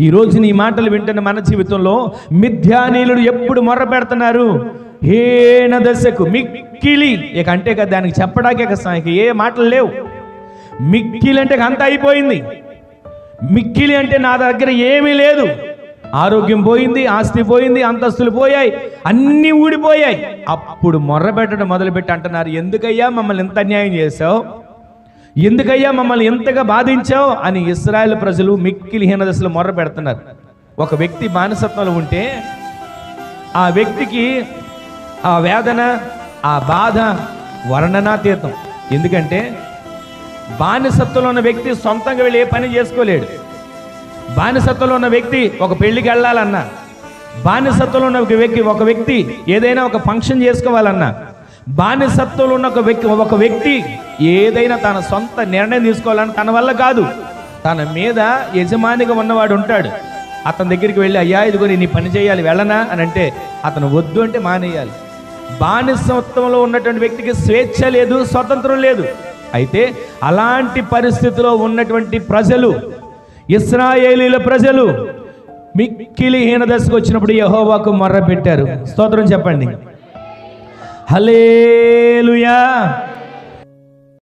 ఈరోజు నీ మాటలు వింటున్న మన జీవితంలో మిథ్యానీయులు ఎప్పుడు మొర్ర పెడుతున్నారు? హీన దశకు, మిక్కిలి. ఇక అంటే కదా దానికి చెప్పడానికి ఏ మాటలు లేవు. మిక్కిలి అంటే అంత అయిపోయింది. మిక్కిలి అంటే నా దగ్గర ఏమీ లేదు, ఆరోగ్యం పోయింది, ఆస్తి పోయింది, అంతస్తులు పోయాయి, అన్నీ ఊడిపోయాయి. అప్పుడు మొర్ర పెట్టడం మొదలుపెట్టి అంటున్నారు, ఎందుకయ్యా మమ్మల్ని ఎంత అన్యాయం చేశావు, ఎందుకయ్యా మమ్మల్ని ఎంతగా బాధించావు అని ఇశ్రాయేలు ప్రజలు మిక్కిలి హీన దశలో మొర్ర పెడుతున్నారు. ఒక వ్యక్తి బానిసత్వంలో ఉంటే ఆ వ్యక్తికి ఆ వేదన, ఆ బాధ వర్ణనాతీతం. ఎందుకంటే బానిసత్వంలో ఉన్న వ్యక్తి సొంతంగా వెళ్ళి ఏ పని చేసుకోలేడు. బానిసత్వంలో ఉన్న వ్యక్తి ఒక పెళ్లికి వెళ్ళాలన్నా, బానిసత్వంలో ఉన్న ఒక వ్యక్తి ఏదైనా ఒక ఫంక్షన్ చేసుకోవాలన్నా, బానిసత్వంలో ఉన్న ఒక వ్యక్తి ఏదైనా తన సొంత నిర్ణయం తీసుకోవాలని తన వల్ల కాదు. తన మీద యజమానిగా ఉన్నవాడు ఉంటాడు, అతని దగ్గరికి వెళ్ళి అయ్యా ఇదిగో నీ పని చేయాలి వెళ్ళనా అని అంటే అతను వద్దు అంటే మానేయాలి. బానిసత్వంలో ఉన్నటువంటి వ్యక్తికి స్వేచ్ఛ లేదు, స్వతంత్రం లేదు. అయితే అలాంటి పరిస్థితిలో ఉన్నటువంటి ప్రజలు, ఇశ్రాయేలీల ప్రజలు మిక్కిలి హీన దశకు వచ్చినప్పుడు యెహోవాకు మొర్ర పెట్టారు. స్తోత్రం చెప్పండి. హల్లెలూయా.